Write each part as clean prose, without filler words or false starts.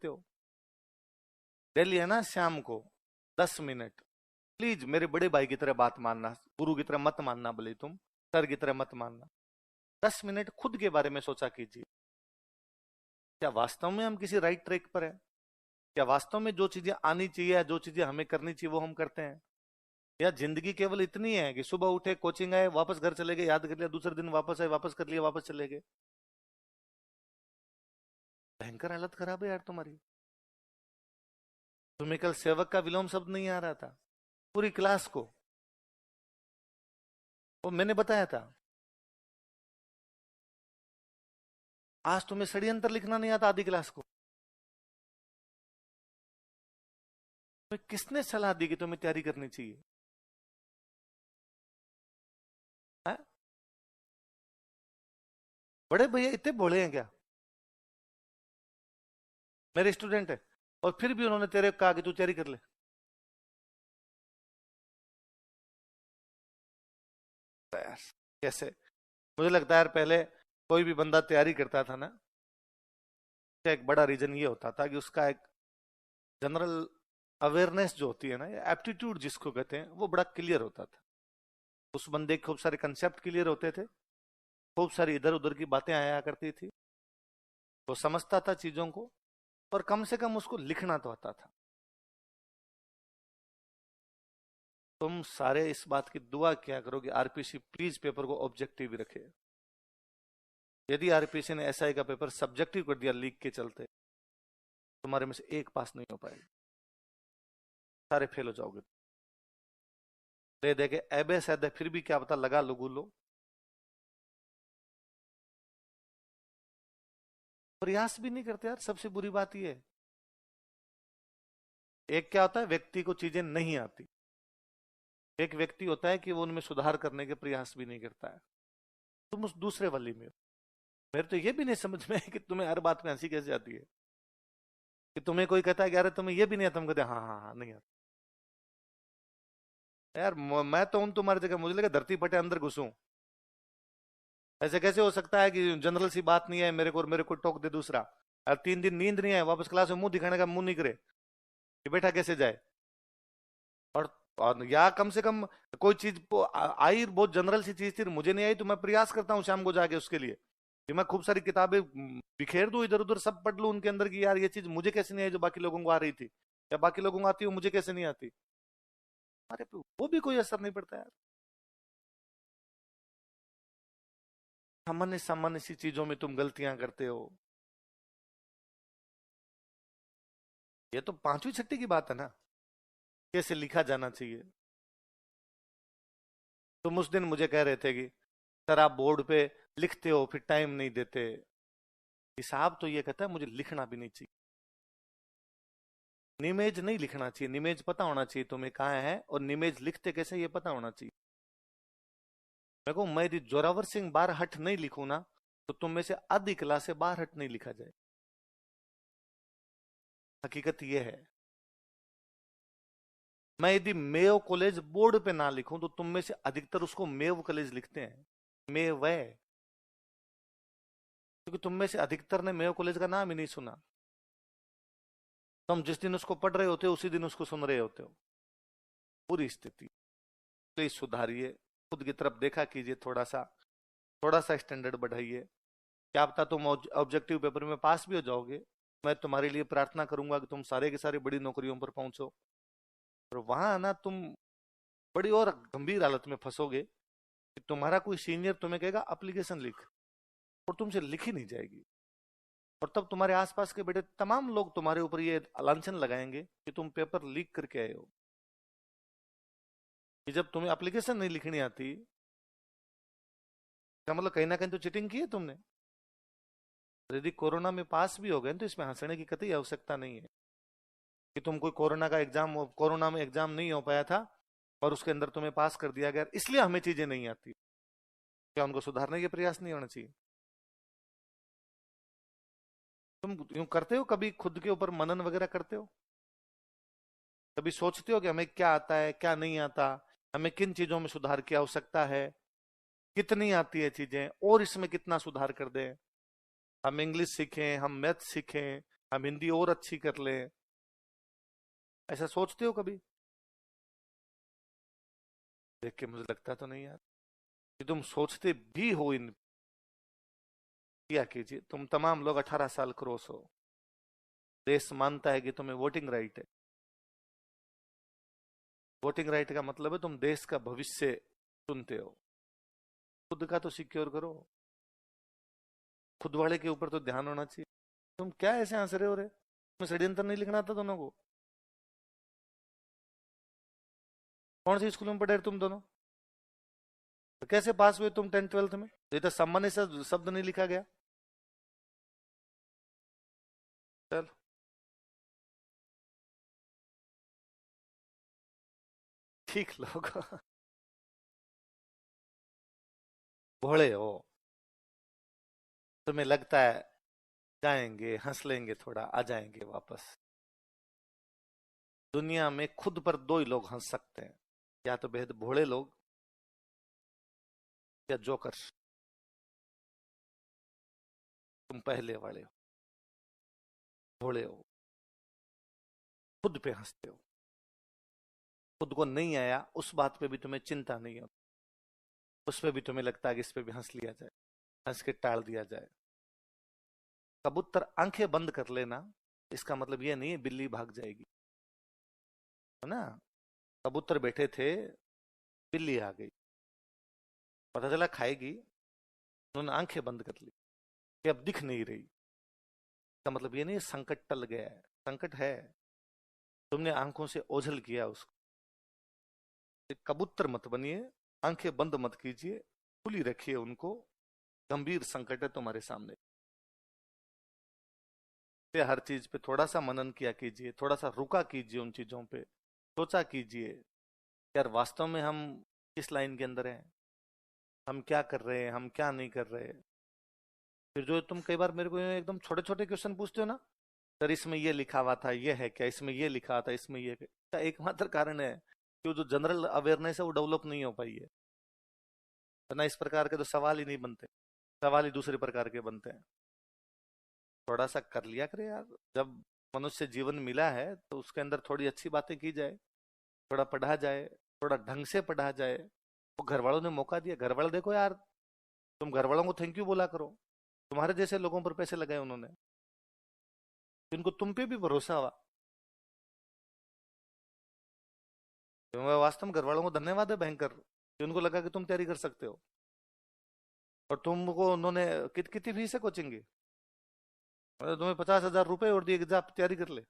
देते हो। डेली है ना, शाम को 10 मिनट प्लीज मेरे बड़े भाई की तरह बात मानना, गुरु की तरह मत मानना, भले तुम सर की तरह मत मानना। 10 मिनट खुद के बारे में सोचा कीजिए। क्या वास्तव में हम किसी राइट ट्रैक पर है? क्या वास्तव में जो चीजें आनी चाहिए या जो चीजें हमें करनी चाहिए वो हम करते हैं? या जिंदगी केवल इतनी है कि सुबह उठे, कोचिंग आए, वापस घर चले गए, याद कर लिया, दूसरे दिन वापस आए, वापस कर लिया, वापस चले गए। भयंकर हालत खराब है यार तुम्हारी। तुम्हें कल सेवक का विलोम शब्द नहीं आ रहा था? पूरी क्लास को वो मैंने बताया था। आज तुम्हें षड्यंत्र लिखना नहीं आता आधी क्लास को। तुम्हें किसने सलाह दी कि तुम्हें तैयारी करनी चाहिए? है? बड़े भैया इतने भोले हैं क्या? मेरे स्टूडेंट है और फिर भी उन्होंने तेरे को कहा कि तू तैयारी कर ले। तो यार कैसे? मुझे लगता है यार पहले कोई भी बंदा तैयारी करता था ना, उसका एक बड़ा रीजन ये होता था कि उसका एक जनरल अवेयरनेस जो होती है ना, या एप्टीट्यूड जिसको कहते हैं, वो बड़ा क्लियर होता था। उस बंदे के खूब सारे कंसेप्ट क्लियर होते थे, खूब सारी इधर उधर की बातें आया करती थी, वो समझता था चीजों को, और कम से कम उसको लिखना तो आता था। तुम सारे इस बात की दुआ क्या करो कि आरपीसी प्लीज पेपर को ऑब्जेक्टिव रखे। यदि आरपीसी ने एसआई का पेपर सब्जेक्टिव कर दिया लीक के चलते, तुम्हारे में से एक पास नहीं हो पाएगा, सारे फेल हो जाओगे। दे दे के एबे सैदे फिर भी क्या पता लगा लो गुलो। प्रयास भी नहीं करते यार, सबसे बुरी बात यह है। एक क्या होता है, व्यक्ति को चीजें नहीं आती। एक व्यक्ति होता है कि वो उनमें सुधार करने के प्रयास भी नहीं करता है। तुम उस दूसरे वाली में हो। मेरे तो ये भी नहीं समझ में है कि तुम्हें हर बात में हंसी कैसे आती है। कि तुम्हें कोई कहता है कि अरे तुम्हें ये भी नहीं आता, तुम कहते हाँ हाँ हाँ नहीं आता। यार मैं तो हूं तुम्हारी जगह, मुझे लगा धरती फटे अंदर घुसूं। ऐसे कैसे हो सकता है कि जनरल सी बात नहीं है मेरे को और मेरे को टोक दे दूसरा। 3 दिन नींद नहीं है, वापस क्लास में मुंह दिखाने का मुंह नहीं करे, कि बेटा कैसे जाए। और या कम से कम कोई चीज आई, बहुत जनरल सी चीज थी, मुझे नहीं आई, तो मैं प्रयास करता हूँ शाम को जाके उसके लिए कि मैं खूब सारी किताबें बिखेर दूं इधर उधर, सब पढ़ लूं उनके अंदर की यार ये चीज मुझे कैसे नहीं आई जो बाकी लोगों को आ रही थी, या बाकी लोगों को आती हो मुझे कैसे नहीं आती। अरे वो भी कोई असर नहीं पड़ता यार। सामान्य सामान्य सी चीजों में तुम गलतियां करते हो। ये तो पांचवी छठी की बात है ना, कैसे लिखा जाना चाहिए। तुम उस दिन मुझे कह रहे थे कि सर आप बोर्ड पे लिखते हो फिर टाइम नहीं देते। हिसाब तो ये कहता है मुझे लिखना भी नहीं चाहिए। निमेज नहीं लिखना चाहिए, निमेज पता होना चाहिए तुम्हें कहाँ है, और निमेज लिखते कैसे ये पता होना चाहिए। मैं कहूं मैं यदि जोरावर सिंह बारहट नहीं लिखूं ना, तो तुम में से आधी क्लास से बारहट नहीं लिखा जाए। हकीकत ये है। मैं यदि मेयो कॉलेज बोर्ड पे ना लिखूं तो तुम में से अधिकतर उसको मेव कॉलेज लिखते हैं, मेव है, क्योंकि तुम में से अधिकतर ने मेयो कॉलेज का नाम ही नहीं सुना। तुम जिस दिन उसको पढ़ रहे होते हो उसी दिन उसको सुन रहे होते हो। पूरी स्थिति प्लीज सुधारिए, खुद की तरफ देखा कीजिए, थोड़ा सा स्टैंडर्ड बढ़ाइए। क्या पता तुम ऑब्जेक्टिव पेपर में पास भी हो जाओगे। मैं तुम्हारे लिए प्रार्थना करूंगा कि तुम सारे के सारे बड़ी नौकरियों पर पहुंचो, और वहां ना तुम बड़ी और गंभीर हालत में फंसोगे कि तुम्हारा कोई सीनियर तुम्हें कहेगा एप्लीकेशन लिख, और तुमसे लिखी नहीं जाएगी। और तब तुम्हारे आसपास के बेटे तमाम लोग तुम्हारे ऊपर ये लांछन लगाएंगे कि तुम पेपर लीक करके आए हो। कि जब तुम्हें एप्लीकेशन नहीं लिखनी आती, क्या मतलब कहीं ना कहीं तो चीटिंग की है तुमने। यदि कोरोना में पास भी हो गए तो इसमें हंसने की कतई आवश्यकता नहीं है कि तुम कोई कोरोना में एग्जाम नहीं हो पाया था और उसके अंदर तुम्हें पास कर दिया गया इसलिए हमें चीजें नहीं आती। क्या उनको सुधारने के प्रयास नहीं होना चाहिए? तुम यूं करते हो, कभी खुद के ऊपर मनन वगैरह करते हो? कभी सोचते हो कि हमें क्या आता है क्या नहीं आता, हमें किन चीजों में सुधार की आवश्यकता है, कितनी आती है चीजें और इसमें कितना सुधार कर दें। हम इंग्लिश सीखें, हम मैथ सीखें, हम हिंदी और अच्छी कर लें, ऐसा सोचते हो कभी? देख के मुझे लगता तो नहीं यार कि तुम सोचते भी हो इन। क्या कीजिए, तुम तमाम लोग 18 साल क्रॉस हो, देश मानता है कि तुम्हें वोटिंग राइट है। वोटिंग राइट का मतलब है तुम देश का भविष्य चुनते हो। खुद का तो सिक्योर करो, खुद वाले के ऊपर तो ध्यान होना चाहिए। तुम क्या ऐसे हंस रहे हो रे? तुम्हें षड्यंत्र नहीं लिखना था दोनों को? कौन सी स्कूल में पढ़े तुम दोनों? तो कैसे पास हुए तुम 10th 12th में? ये तो सम्मान्य से शब्द नहीं लिखा गया। चल, ठीक लोग भोले हो। तुम्हें लगता है जाएंगे हंस लेंगे थोड़ा आ जाएंगे वापस। दुनिया में खुद पर दो ही लोग हंस सकते हैं, या तो बेहद भोले लोग या जोकर। तुम पहले वाले हो, भोले हो, खुद पे हंसते हो। खुद को नहीं आया उस बात पे भी तुम्हें चिंता नहीं हो, उस पे भी तुम्हें लगता है कि इस पे भी हंस लिया जाए, हंस के टाल दिया जाए। कबूतर आंखें बंद कर लेना, इसका मतलब ये नहीं है बिल्ली भाग जाएगी, है ना? कबूतर बैठे थे, बिल्ली आ गई, पता चला खाएगी, उन्होंने आंखें बंद कर ली कि अब दिख नहीं रही। इसका मतलब ये नहीं संकट टल गया है, संकट है, तुमने आंखों से ओझल किया उसको। कबूतर मत बनिए, आंखें बंद मत कीजिए, खुली रखिए उनको। गंभीर संकट है तुम्हारे सामने। हर चीज पे थोड़ा सा मनन किया कीजिए, थोड़ा सा रुका कीजिए, उन चीजों पे सोचा कीजिए, यार वास्तव में हम किस लाइन के अंदर हैं, हम क्या कर रहे हैं, हम क्या नहीं कर रहे। फिर जो तुम कई बार मेरे को एकदम छोटे छोटे क्वेश्चन पूछते हो ना, सर इसमें ये लिखा हुआ था, ये है क्या, इसमें ये लिखा था, इसमें ये का एकमात्र कारण है कि वो जो जनरल अवेयरनेस है वो डेवलप नहीं हो पाई है। तो ना इस प्रकार के तो सवाल ही नहीं बनते, सवाल ही दूसरे प्रकार के बनते हैं। थोड़ा सा कर लिया करे यार, जब मनुष्य जीवन मिला है तो उसके अंदर थोड़ी अच्छी बातें की जाए, थोड़ा पढ़ा जाए, थोड़ा ढंग से पढ़ा जाए। वो घर वालों ने मौका दिया, घर वाले देखो यार, तुम घर वालों को थैंक यू बोला करो, तुम्हारे जैसे लोगों पर पैसे लगाए उन्होंने, जिनको तुम पे भी भरोसा हुआ। तो वास्तव में घर वालों को धन्यवाद है भयंकर कि उनको लगा कि तुम तैयारी कर सकते हो। और तुमको उन्होंने कितनी फीस है कोचिंग की? मतलब तुम्हें 50,000 रुपए और दिए कि जा आप तैयारी कर ले।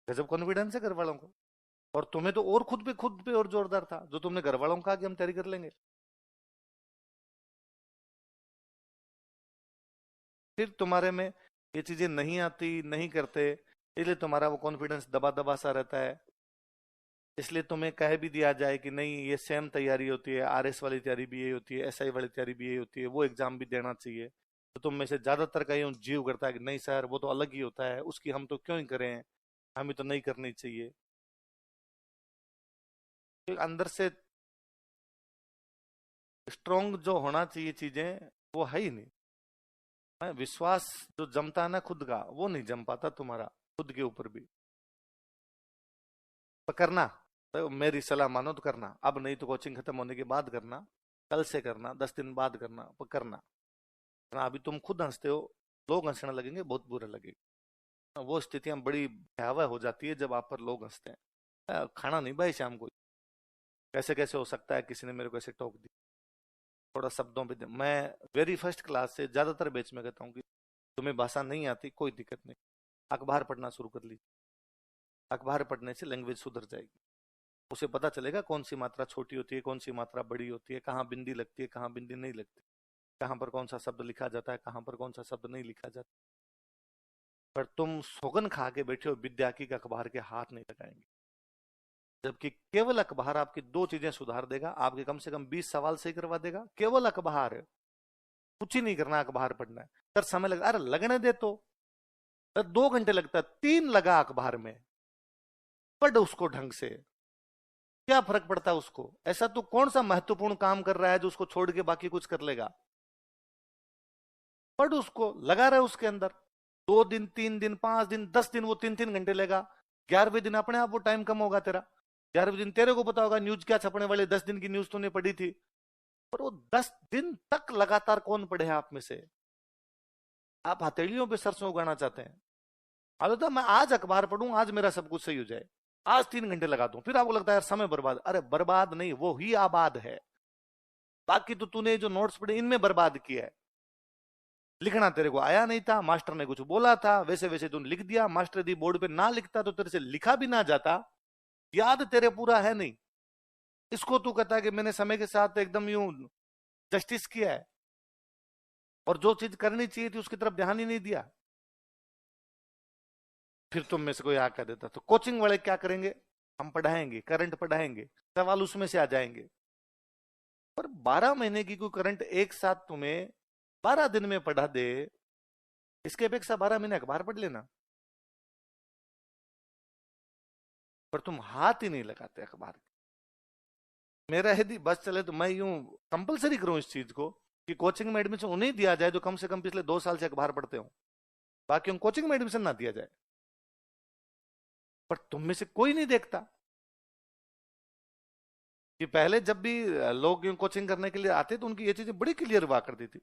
गजब कॉन्फिडेंस है घर वालों को। और तुम्हें तो और खुद पे और जोरदार था, जो तुमने घर वालों को कहा कि हम तैयारी कर लेंगे। फिर तुम्हारे में ये चीजें नहीं आती, नहीं करते, इसलिए तुम्हारा वो कॉन्फिडेंस दबा दबा सा रहता है। इसलिए तुम्हें कह भी दिया जाए कि नहीं ये सेम तैयारी होती है, आरएस वाली तैयारी भी यही होती है, एसआई वाली तैयारी भी यही होती है, वो एग्जाम भी देना चाहिए। तो तुम में से ज्यादातर का यूं जीव करता है कि नहीं सर वो तो अलग ही होता है, उसकी हम तो क्यों ही करें, हमें तो नहीं करनी चाहिए। तो अंदर से स्ट्रोंग जो होना चाहिए चीजें, वो है ही नहीं। विश्वास जो जमता है ना खुद का, वो नहीं जम पाता तुम्हारा खुद के ऊपर भी। पर करना, तो मेरी सलाह मानो तो करना, अब नहीं तो कोचिंग खत्म होने के बाद करना, कल से करना, 10 दिन बाद करना, पर करना। वरना अभी तुम खुद हंसते हो, लोग हंसने लगेंगे, बहुत बुरा लगेगा। वो स्थितियां बड़ी भयावह हो जाती है जब आप पर लोग हंसते हैं। खाना नहीं भाई शाम को, कैसे कैसे हो सकता है किसी ने मेरे को ऐसे टोक दी, थोड़ा शब्दों पे मैं वेरी फर्स्ट क्लास से ज्यादातर बैच में कहता हूँ कि तुम्हें भाषा नहीं आती कोई दिक्कत नहीं, अखबार पढ़ना शुरू कर लीजिए। अखबार पढ़ने से लैंग्वेज सुधर जाएगी, उसे पता चलेगा कौन सी मात्रा छोटी होती है, कौन सी मात्रा बड़ी होती है, कहाँ बिंदी लगती है, कहाँ बिंदी नहीं लगती, कहाँ पर कौन सा शब्द लिखा जाता है, कहाँ पर कौन सा शब्द नहीं लिखा जाता। पर तुम सौगन खा के बैठे हो विद्या की, अखबार के हाथ नहीं लगाएंगे। जबकि केवल अखबार आपकी दो चीजें सुधार देगा, आपके कम से कम 20 सवाल सही करवा देगा, केवल अखबार है। कुछ ही नहीं करना, अखबार पढ़ना है। सर समय लगा, अरे लगने दे तो, 2 घंटे लगता है, 3 लगा अखबार में, पढ़ उसको ढंग से, क्या फर्क पड़ता है उसको? ऐसा तो कौन सा महत्वपूर्ण काम कर रहा है जो उसको छोड़ के बाकी कुछ कर लेगा? पढ़ उसको, लगा रहे उसके अंदर। 2 दिन, 3 दिन, 5 दिन, 10 दिन, वो 3 3 घंटे लेगा। 11वें दिन अपने आप वो टाइम कम होगा तेरा। 11वें दिन तेरे को पता होगा न्यूज क्या छपने वाले, 10 दिन की न्यूज तूने पढ़ी थी। पर वो 10 दिन तक लगातार कौन पढ़े हैं आप में से? आप हथेलियों पे सरसों उगाना चाहते हैं। आप होता मैं आज अखबार पढ़ूं, आज मेरा सब कुछ सही हो जाए, आज 3 घंटे लगा दूं, फिर आपको लगता है यार समय बर्बाद। अरे बर्बाद नहीं, वो ही आबाद है। बाकी तो तूने जो नोट्स पढ़े इनमें बर्बाद किया है। लिखना तेरे को आया नहीं था, मास्टर ने कुछ बोला था, वैसे वैसे तूने लिख दिया। मास्टर यदि बोर्ड पे ना लिखता तो तेरे से लिखा भी ना जाता, याद तेरे पूरा है नहीं। इसको तू कहता है कि मैंने समय के साथ एकदम यूं जस्टिस किया है, और जो चीज करनी चाहिए थी उसकी तरफ ध्यान ही नहीं दिया। फिर तुम में से कोई आ कर देता तो कोचिंग वाले क्या करेंगे? हम पढ़ाएंगे, करंट पढ़ाएंगे, सवाल उसमें से आ जाएंगे। पर 12 महीने की कोई करंट एक साथ तुम्हें 12 दिन में पढ़ा दे, इसके अपेक्षा 12 महीने अखबार पढ़ लेना। पर तुम हाथ ही नहीं लगाते अखबार के। मेरा यदि बस चले तो मैं यूं कंपलसरी करूं इस चीज को कि कोचिंग में एडमिशन उन्हें दिया जाए जो कम से कम पिछले 2 साल से अखबार पढ़ते हो, बाकी उन कोचिंग में एडमिशन ना दिया जाए। पर तुम में से कोई नहीं देखता कि पहले जब भी लोग यूं कोचिंग करने के लिए आते तो उनकी ये चीजें बड़ी क्लियर हुआ करती थी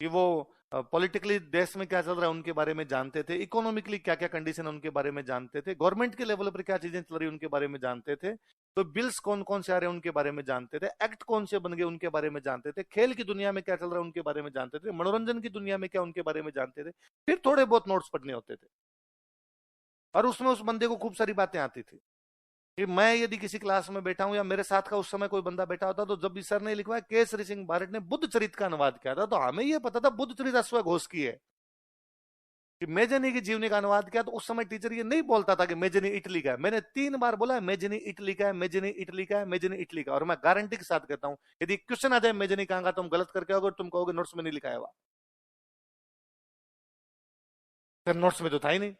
कि वो पॉलिटिकली देश में क्या चल रहा है उनके बारे में जानते थे, इकोनॉमिकली क्या क्या कंडीशन है उनके बारे में जानते थे, गवर्नमेंट के लेवल पर क्या चीजें चल रही है उनके बारे में जानते थे, तो बिल्स कौन कौन से आ रहे हैं उनके बारे में जानते थे, एक्ट कौन से बन गए उनके बारे में जानते थे, खेल की दुनिया में क्या चल रहा है उनके बारे में जानते थे, मनोरंजन की दुनिया में क्या उनके बारे में जानते थे। फिर थोड़े बहुत नोट्स पढ़ने होते थे, और उसमें उस बंदे को खूब सारी बातें आती थी कि मैं यदि किसी क्लास में बैठा हूं या मेरे साथ का उस समय कोई बंदा बैठा होता, तो जब भी सर ने लिखवाया केसरी सिंह भारत ने बुद्ध चरित का अनुवाद किया था, तो हमें यह पता था बुद्ध चरित अश्व घोष की है। कि मेजनी की जीवनी का अनुवाद किया, तो उस समय टीचर ये नहीं बोलता था कि मेजनी इटली का है। मैंने 3 बार बोला है मेजनी इटली का है, मेजनी इटली का है, मेजनी इटली का। और मैं गारंटी के साथ कहता हूं यदि क्वेश्चन आ जाए मेजनी कहां का, तुम गलत करके आओगे, तुम कहोगे नोट्स में नहीं लिखा है हुआ। फिर नोट्स में तो था ही नहीं।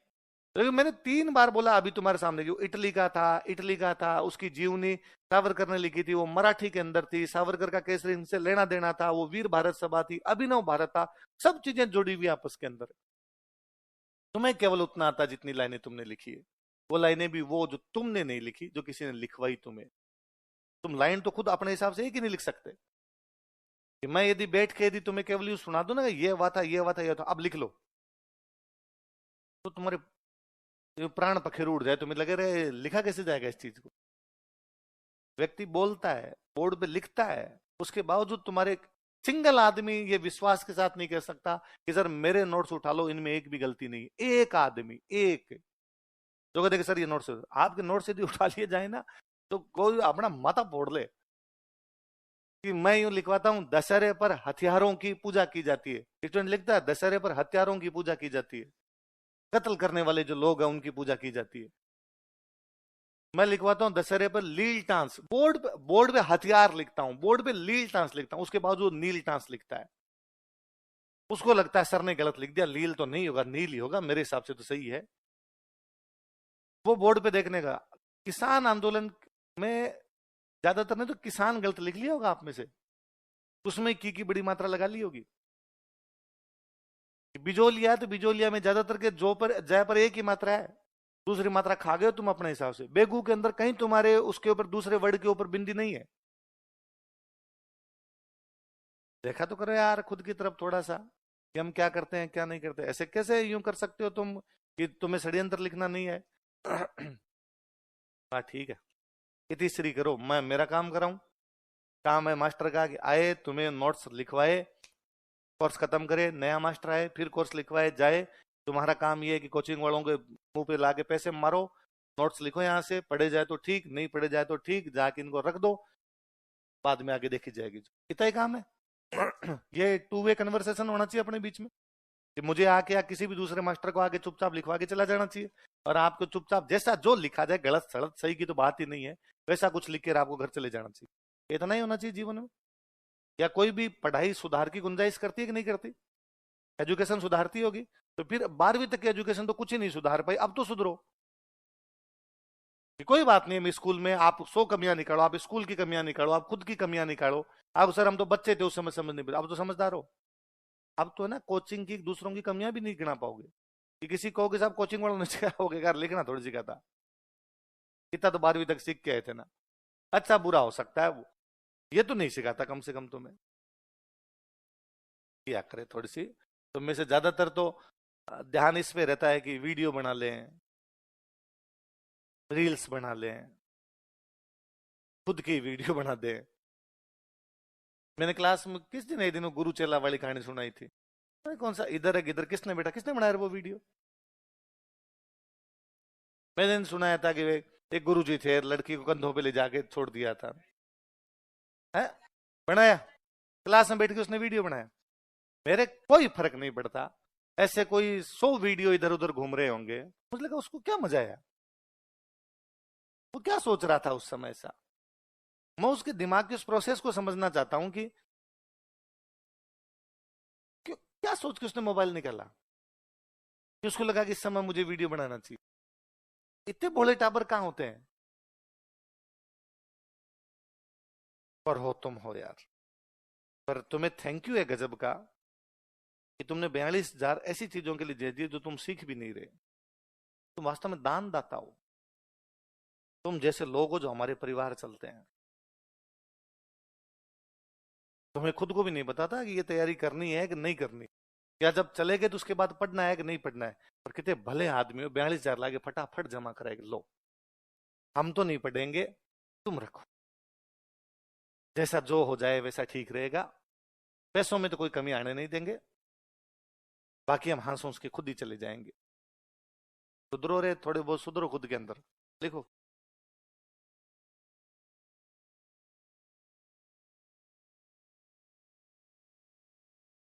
लेकिन मैंने 3 बार बोला अभी तुम्हारे सामने कि इटली का था, इटली का था, उसकी जीवनी सावरकर ने लिखी थी, वो मराठी के अंदर थी, सावरकर का केसरी इनसे लेना देना था, वो वीर भारत सभा थी, अभिनव भारत था, सब चीजें जुड़ी हुई आपस के अंदर। तुम्हें केवल उतना आता जितनी लाइनें तुमने लिखी है, वो लाइनें भी वो जो तुमने नहीं लिखी, जो किसी ने लिखवाई तुम्हें। तुम लाइन तो खुद अपने हिसाब से एक ही नहीं लिख सकते। कि मैं यदि बैठ के यदि तुम्हें केवल यूं सुना दूं ना कि ये हुआ था, ये हुआ था, ये था, अब लिख लो, तो तुम्हारे ये प्राण पखेरु उड़ जाए, तुम्हें लगे रहे लिखा कैसे जाएगा इस चीज को। व्यक्ति बोलता है, बोर्ड पे लिखता है, उसके बावजूद तुम्हारे सिंगल आदमी ये विश्वास के साथ नहीं कह सकता कि सर मेरे नोट्स उठा लो, इनमें एक भी गलती नहीं। एक आदमी, एक जो कहते सर ये नोट्स, आपके नोट्स यदि उठा लिए जाए ना, तो कोई अपना माथा फोड़ ले कि मैं यूं लिखवाता हूं दशहरे पर हथियारों की पूजा की जाती है, स्टूडेंट लिखता है दशहरे पर हथियारों की पूजा की जाती है, कत्ल करने वाले जो लोग हैं उनकी पूजा की जाती है। मैं लिखवाता हूं दशहरे पर लील टांस, बोर्ड पे हथियार लिखता हूं, बोर्ड पे लील टांस लिखता हूं, उसके बावजूद नील टांस लिखता है। उसको लगता है सर ने गलत लिख दिया, लील तो नहीं होगा, नील ही होगा, मेरे हिसाब से तो सही है। वो बोर्ड पे देखने का। किसान आंदोलन में ज्यादातर ने तो किसान गलत लिख लिया होगा आप में से, उसमें की बड़ी मात्रा लगा ली होगी। बिजोलिया है तो बिजोलिया में ज्यादातर के जो पर जय पर एक ही मात्रा है, दूसरी मात्रा खा गए तुम अपने हिसाब से। बेगू के अंदर कहीं तुम्हारे उसके ऊपर दूसरे वर्ड के ऊपर बिंदी नहीं है। देखा तो करो यार खुद की तरफ थोड़ा सा कि हम क्या करते हैं क्या नहीं करते। ऐसे कैसे यूं कर सकते हो तुम कि तुम्हें षड्यंत्र लिखना नहीं है। हाँ ठीक है, इतिश्री करो, मैं मेरा काम कराऊं। काम है मास्टर का कि आए तुम्हें नोट्स लिखवाए, कोर्स खत्म करे, नया मास्टर आए फिर कोर्स लिखवाए जाए। तुम्हारा काम ये है कि कोचिंग वालों के मुंह पे लाके पैसे मारो, नोट्स लिखो यहाँ से, पढ़े जाए तो ठीक, नहीं पढ़े जाए तो ठीक, जाके इनको रख दो, बाद में आगे देखी जाएगी। इतना ही काम है। ये 2 वे कन्वर्सेशन होना चाहिए अपने बीच में कि मुझे आके या किसी भी दूसरे मास्टर को आके चुपचाप लिखवा के चला जाना चाहिए, और आपको चुपचाप जैसा जो लिखा जाए, गलत सड़क सही की तो बात ही नहीं है, वैसा कुछ लिख कर आपको घर चले जाना चाहिए। इतना ही होना चाहिए जीवन में। या कोई भी पढ़ाई सुधार की गुंजाइश करती है कि नहीं करती? एजुकेशन सुधारती होगी, तो फिर 12वीं तक की एजुकेशन तो कुछ ही नहीं सुधार पाई, अब तो सुधरो। कोई बात नहीं, मैं स्कूल में आप 100 कमियां निकालो, आप स्कूल की कमियां निकालो, आप खुद की कमियां निकालो। आप सर हम तो बच्चे थे उस समय समझ नहीं पाते, अब तो समझदार हो। अब तो है ना कोचिंग की दूसरों की कमियां भी नहीं गिना पाओगे। कि किसी को कि साहब कोचिंग वालों ने सिखाया होगा, यार लिखना थोड़ी सिखाता, इतना तो 12वीं तक सीख के आए थे ना। अच्छा बुरा हो सकता है वो, ये तो नहीं सिखाता कम से कम तुम्हें। किया करे थोड़ी सी। तुम में से ज्यादातर तो ध्यान इस पे रहता है कि वीडियो बना लें, रील्स बना लें, खुद की वीडियो बना दें। मैंने क्लास में किस दिन एक दिन वो गुरु चेला वाली कहानी सुनाई थी, अरे कौन सा इधर है किधर, किसने बेटा किसने बनाया वो वीडियो। मैंने सुनाया था कि एक गुरु जी थे, लड़की को कंधों पे ले जाके छोड़ दिया था, है बनाया, क्लास में बैठ के उसने वीडियो बनाया। मेरे कोई फर्क नहीं पड़ता, ऐसे कोई 100 वीडियो इधर उधर घूम रहे होंगे, मुझे लगा उसको क्या मजा आया, वो क्या सोच रहा था उस समय सा। मैं उसके दिमाग के उस प्रोसेस को समझना चाहता हूं कि क्या सोच के उसने मोबाइल निकाला, कि उसको लगा कि इस समय मुझे वीडियो बनाना चाहिए। इतने भोले टाबर कहाँ होते हैं। पर हो तुम हो यार, पर तुम्हें थैंक यू है गजब का, कि तुमने 42,000 ऐसी चीजों के लिए दे दिए जो तुम सीख भी नहीं रहे। तुम वास्तव में दान दाता हो। तुम जैसे लोग हो जो हमारे परिवार चलते हैं। तुम्हें खुद को भी नहीं पता था कि ये तैयारी करनी है कि नहीं करनी, या जब चले गए तो उसके बाद पढ़ना है कि नहीं पढ़ना है। और कितने भले आदमी हो, 42,000 लाके फटाफट जमा कराएंगे, लो हम तो नहीं पढ़ेंगे, तुम रखो, जैसा जो हो जाए वैसा ठीक रहेगा, पैसों में तो कोई कमी आने नहीं देंगे, बाकी हम हंस हंस के खुद ही चले जाएंगे। सुधरो रे, थोड़े बहुत सुधरो खुद के अंदर, लिखो।